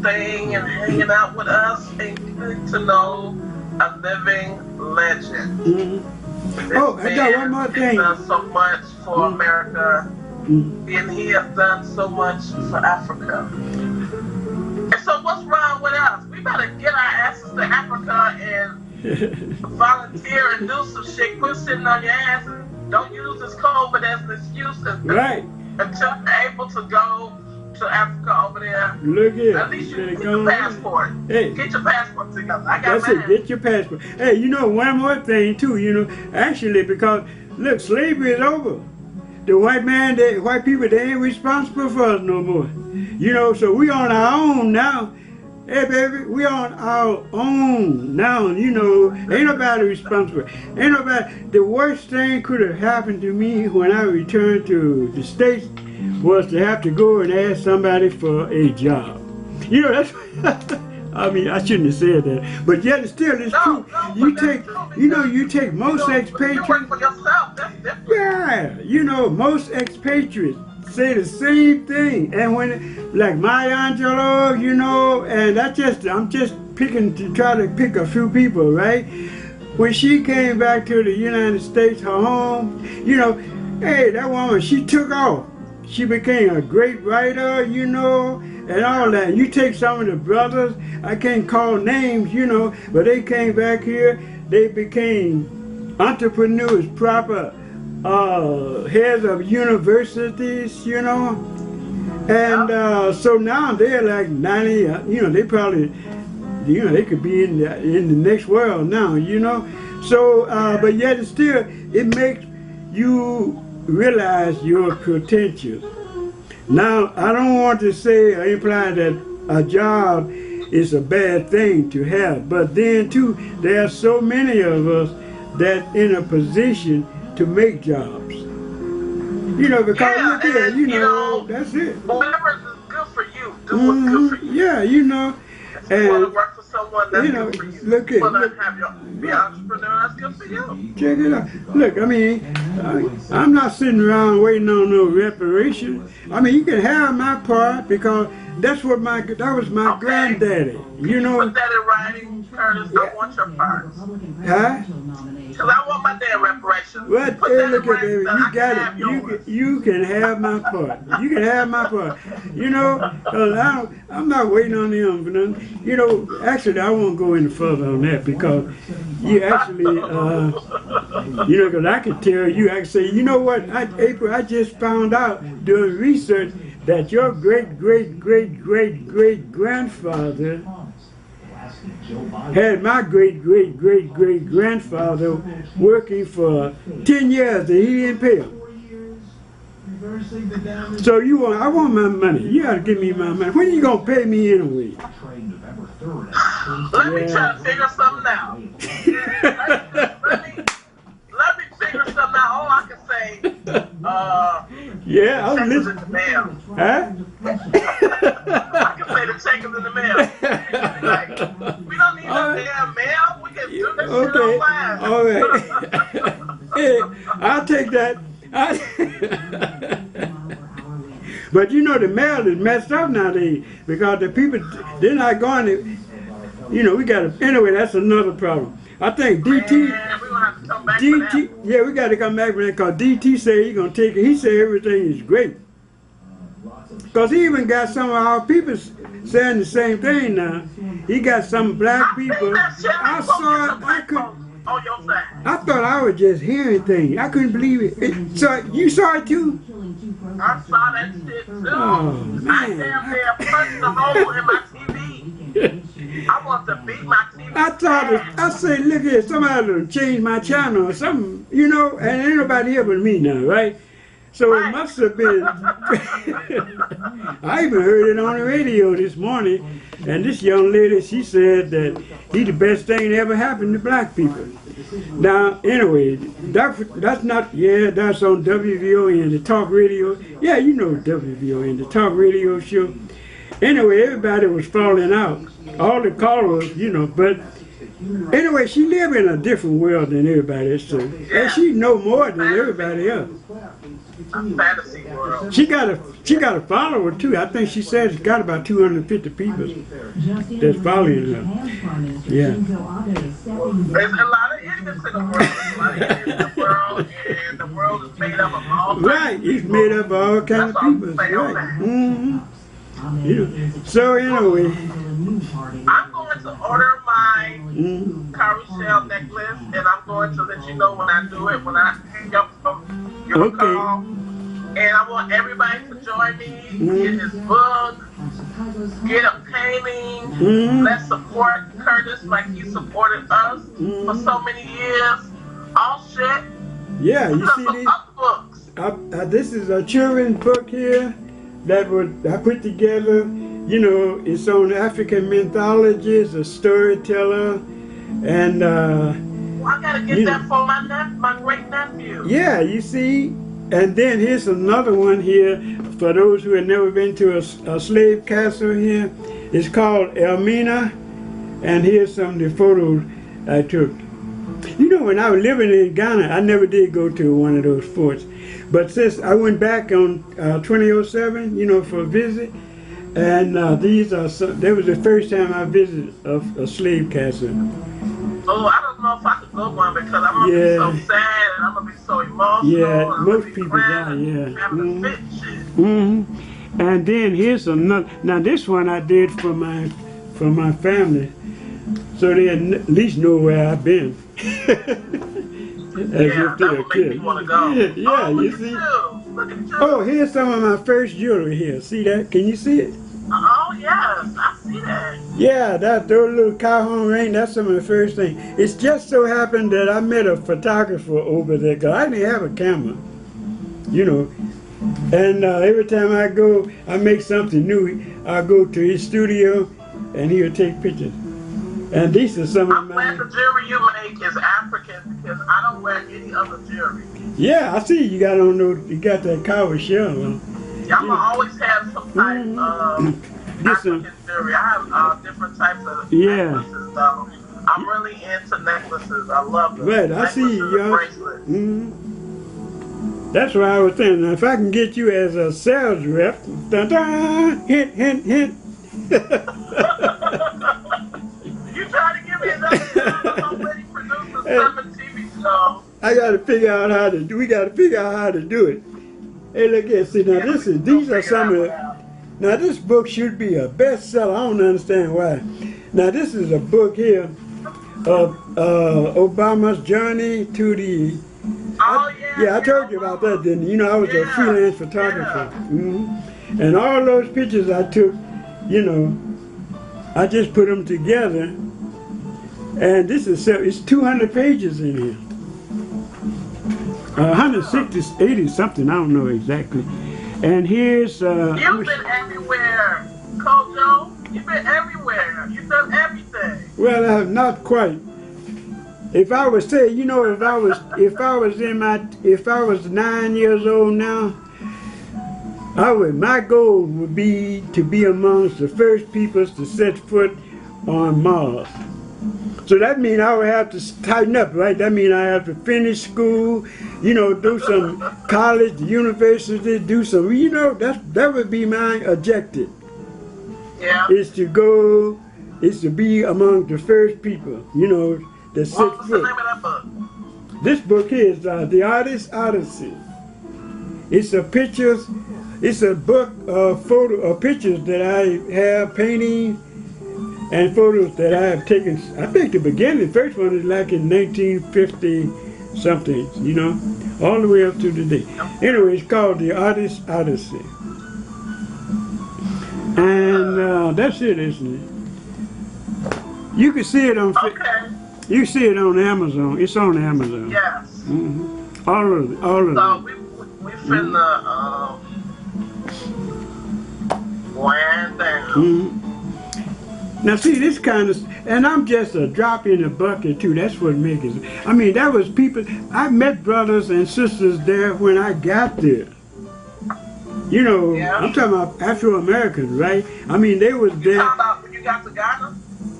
staying and hanging out with us and getting to know a living legend. Oh, I got one more thing. He's done so much for America, and he has done so much for Africa. And so what's wrong with us? We better get our asses to Africa and volunteer and do some shit. Quit sitting on your ass. Don't use this COVID as an excuse Right. until you're able to go to Africa over there. Look here. At least you get your passport. Hey. Get your passport together. I got That's mine. it, get your passport. Hey, you know, one more thing too, you know, actually, because, look, slavery is over. The white people, they ain't responsible for us no more. You know, so we on our own now. Hey, baby, we on our own now, you know, ain't nobody responsible. Ain't nobody, the worst thing could have happened to me when I returned to the States was to have to go and ask somebody for a job. You know, that's, I mean, I shouldn't have said that, but yet still it's true. You take most expatriates. You work for yourself, that's different. Yeah, you know, most expatriates say the same thing. And when, like Maya Angelou, you know, and I'm just picking to try to pick a few people, right? When she came back to the United States, her home, you know, hey, that woman, she took off. She became a great writer, you know, and all that. You take some of the brothers, I can't call names, you know, but they came back here, they became entrepreneurs, proper heads of universities, you know, and so now they're like 90, you know, they probably, you know, they could be in the next world now, you know. So, but yet still, it makes you realize your potential. Now, I don't want to say or imply that a job is a bad thing to have, but then too, there are so many of us that in a position to make jobs. You know, because look here, you know, that's it. Whatever is good for you, do what's good for you. Yeah, you know. If you want to work for someone, that's you know, good for you. look You want at to be an entrepreneur, that's good for you. check it out. Look, I mean, I'm not sitting around waiting on no reparation. I mean, you can have my part because that was my granddaddy. You know. Put that in writing, Curtis. I want your part. Huh? Because I want my damn reparations. Well, Put hey, that look in at baby, writing so I you can got have it. yours. You can have my part. You can have my part. You know, 'cause I'm not waiting on them for nothing. You know, actually, I won't go any further on that because you actually, you know, because I can tell you, I can say, you know what, April, I just found out doing research that your great-great-great-great-great-grandfather had my great-great-great-great-grandfather working for 10 years and he didn't pay him. So I want my money. You gotta give me my money. When you gonna pay me anyway? Let me try to figure something out. Let me figure something out. All I can say, yeah, I was check is in listening. the mail. Huh? I can say the check is in the mail. Like, we don't need no damn mail. We can do this shit online. All right. Hey, I'll take that. But you know, the mail is messed up nowadays because the people, they're not going to, you know, we got to, anyway, that's another problem. I think DT, Man, we gonna have to come back for that. yeah, we got to come back for that because DT said he's going to take it. He said everything is great. Because he even got some of our people saying the same thing now. He got some black people. I saw it, on your side. I thought I was just hearing things. I couldn't believe it. So you saw it too? I saw that shit too. Oh, man. I damn near punched the hole in my TV. I want to beat my TV. I thought I said, look here, somebody done changed my channel or something, you know, and ain't nobody here but me now, right? So it must have been, I even heard it on the radio this morning, and this young lady, she said that he the best thing that ever happened to black people. Now, anyway, that's not, yeah, that's on WVON, the talk radio. Yeah, you know WVON, the talk radio show. Anyway, everybody was falling out. All the callers, you know, but anyway, she lived in a different world than everybody else, so, and she know more than everybody else. a fantasy world. She got a follower too. I think she said she's got about 250 people that's following her. Yeah. There's a lot of idiots in the world. There's a lot of idiots in the world, and the world is made up of all kinds Right, of people. it's made up of all kinds of people. That's all I'm Right. saying. Yeah. So anyway, I'm going to order my carousel necklace, and I'm going to let you know when I do it, when I hang up from your Okay. call. And I want everybody to join me, get his book, get a painting. Let's support Curtis like he supported us for so many years. All shit. yeah, you Look see some this? other books. This is a children's book here that I put together. You know, it's on African mythology. It's a storyteller, and Well, I gotta get that for my great nephew. yeah, you see. And then here's another one here for those who have never been to a slave castle here. It's called Elmina, and here's some of the photos I took. You know, when I was living in Ghana, I never did go to one of those forts. But since I went back on 2007, you know, for a visit, and that was the first time I visited a slave castle. Oh, I don't know if I could go one because I'm gonna be so sad and I'm gonna be so emotional. Yeah, I'm most gonna be people crying, are, I'm yeah. having a fit shit. And then here's another. Now this one I did for my family, so they at least know where I've been. As Yeah, if they're that a would make me kid. want to go. Yeah, Oh, you look see. at you. Look at you. Oh, here's some of my first jewelry here. See that? Can you see it? Oh, yes, I see that. Yeah, those little cowhorn ring, that's some of the first thing. It's just so happened that I met a photographer over there, because I didn't have a camera, you know. And every time I go, I make something new, I go to his studio, and he'll take pictures. And these are some of I'm glad the jewelry you make is African because I don't wear any other jewelry. Yeah, I see you got you got that coward shell on. Yeah, I'm gonna always have some type of African jewelry. I have different types of necklaces though. I'm really into necklaces. I love them. Right, I see you, y'all. Bracelets. That's what I was thinking. Now, if I can get you as a sales rep, dun, dun, hint, hint, hint. You trying to give me another job? I'm already producing 7 TV shows. I gotta figure out how to do. We gotta figure out how to do it. Hey, look here. See now, these are some of. Now this book should be a bestseller. I don't understand why. Now this is a book here of Obama's journey to the. Oh yeah. Yeah, I told you about that, didn't you? You know, I was a freelance photographer. And all those pictures I took, you know, I just put them together. And this is it's 200 pages in here. 160, 80 something, I don't know exactly. And here's You've been everywhere, Kojo. You've been everywhere. You've done everything. well, I have not quite. If I was say, you know, if I was 9 years old now, my goal would be to be amongst the first peoples to set foot on Mars. So that means I would have to tighten up, right? That means I have to finish school, you know, do some college, university, do some, you know, that would be my objective. Yeah. Is to be among the first people, you know, that set What's the foot. name of that book? This book here is The Artist's Odyssey. It's a book of pictures that I have, paintings, and photos that I have taken. I think the first one is like in 1950 something, you know, all the way up to today. Anyway, it's called The Artist's Odyssey. And that's it, isn't it? You can see it on You can see it on Amazon. It's on Amazon. Yes. All of it. So we finna wind down. Now see this kind of, and I'm just a drop in the bucket too. That's what makes it. I mean, that was people. I met brothers and sisters there when I got there. You know, I'm talking about Afro-Americans, right? I mean, they was there. You talking about when you got to Ghana?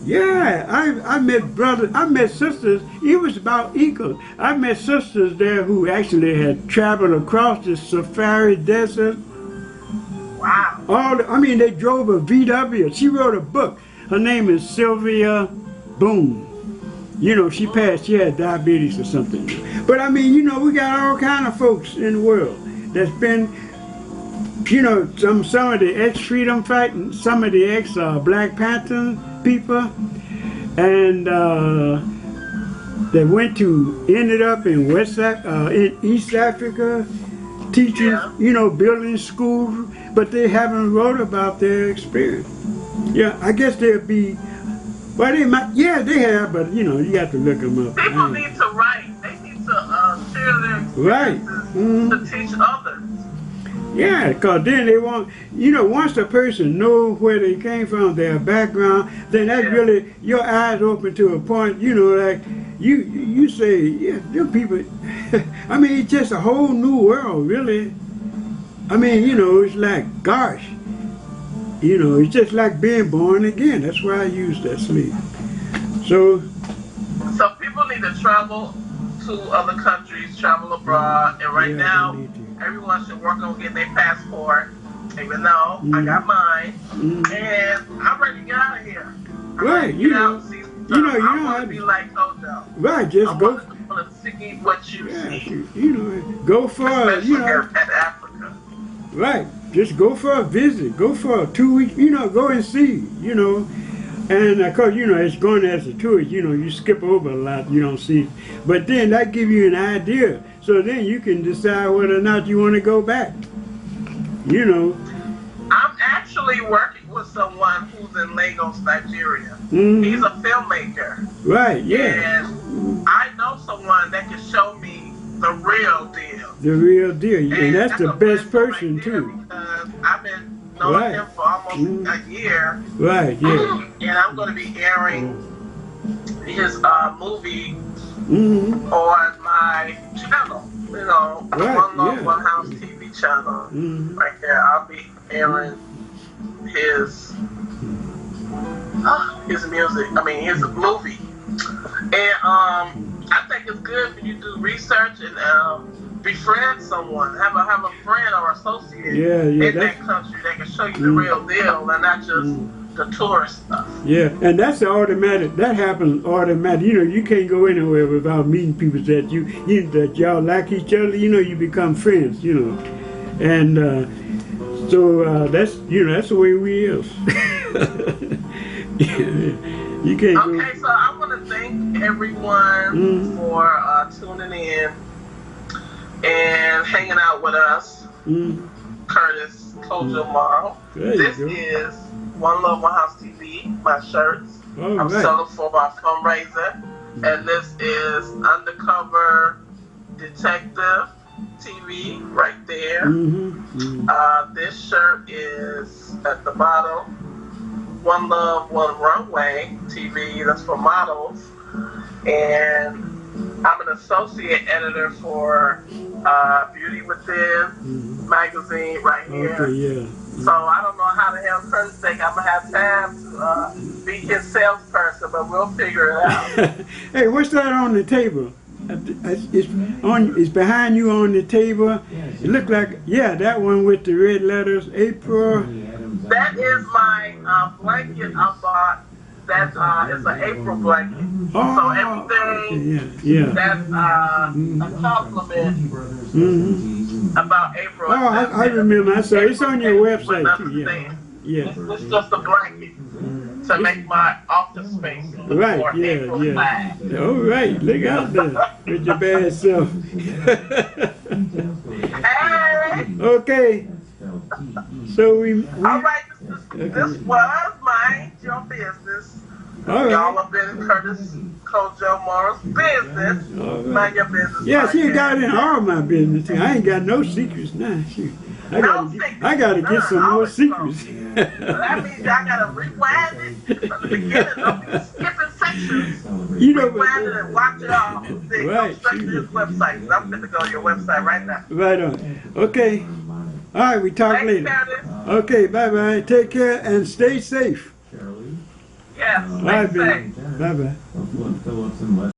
Yeah, I met brothers, I met sisters, it was about equal. I met sisters there who actually had traveled across the Safari Desert. Wow. I mean, they drove a VW. She wrote a book. Her name is Sylvia Boone. You know, she passed, she had diabetes or something. But I mean, you know, we got all kind of folks in the world that's been, you know, some of the ex-freedom fighting, some of the ex-Black Panther people, and they ended up in in East Africa, teaching, Yeah. you know, building schools, but they haven't wrote about their experience. Yeah, I guess they'll be, well, they might, yeah, they have, but you know, you have to look them up. People need to write. They need to share their Right. experiences to teach others. Yeah, because then they want, you know, once the person knows where they came from, their background, then that really, your eyes open to a point, you know, like, you say, yeah, them people, I mean, it's just a whole new world, really. I mean, you know, it's like, gosh, you know, it's just like being born again. That's why I use that sleep. So people need to travel to other countries, travel abroad, and right now, everyone should work on getting their passport, even though I got mine, and I'm ready to get out of here. Right, you know, I want to be like Kojo. Right, just go. I want to see what you see. You know, go for, Especially you know, at Africa. Right, just go for a visit, go for a 2 week, you know, go and see, you know. And of course, you know, it's going as a tourist, you know, you skip over a lot, you don't see. But then that gives you an idea. So then you can decide whether or not you want to go back. You know. I'm actually working with someone who's in Lagos, Nigeria. Mm-hmm. He's a filmmaker. Right, yeah. And I know someone that can show me the real deal. The real deal. And that's the best person, right too. Because I've been knowing him for almost a year. Right, yeah. And I'm going to be airing his movie Mm-hmm. on my channel, you know, Right, One Love, yeah. One House TV channel. Mm-hmm. Right there, I'll be airing his music. I mean, his movie. And I think it's good when you do research and befriend someone, have a friend or associate in that country that can show you the real deal and not just the tourist stuff. Yeah, and that's the automatic. That happens automatic. You know, you can't go anywhere without meeting people that that y'all like each other. You know, you become friends. You know, and so that's that's the way we is. You can't. Okay, so I want to thank everyone for tuning in and hanging out with us. Curtis Kojo Morrow. This is One Love, One House TV, my shirts. I'm selling for my fundraiser. And this is Undercover Detective TV right there. This shirt is at the bottom. One Love, One Runway TV, that's for models. And I'm an associate editor for Beauty Within magazine right here. Okay, yeah. So I don't know how the hell Curtis think I'm gonna have time to be his salesperson, but we'll figure it out. Hey, what's that on the table? It's behind you on the table. It looked like, that one with the red letters, April. That is my blanket I bought. That is an April blanket. So everything that's a compliment about April. I remember. I saw it's on your website too. Yeah. It's just a blanket to make my office space look more April flag. All right, look out there with your bad self. Hey. Okay. So we all right. This was your business. All Y'all right. have been Curtis Kojo Morrow's business. Right. Mind your business. Yeah, she got in all my business. I ain't got no secrets now. Shoot. I gotta get some more secrets. That means I gotta rewind it from the beginning. Don't be skipping sections. You know, rewind it and watch it all. Then go straight to his website. I'm going to go to your website right now. Right on. Okay. All right, we talk later. Curtis. Okay, bye-bye. Take care and stay safe. Yeah. broadcast. All right, Stay safe. baby. Bye-bye.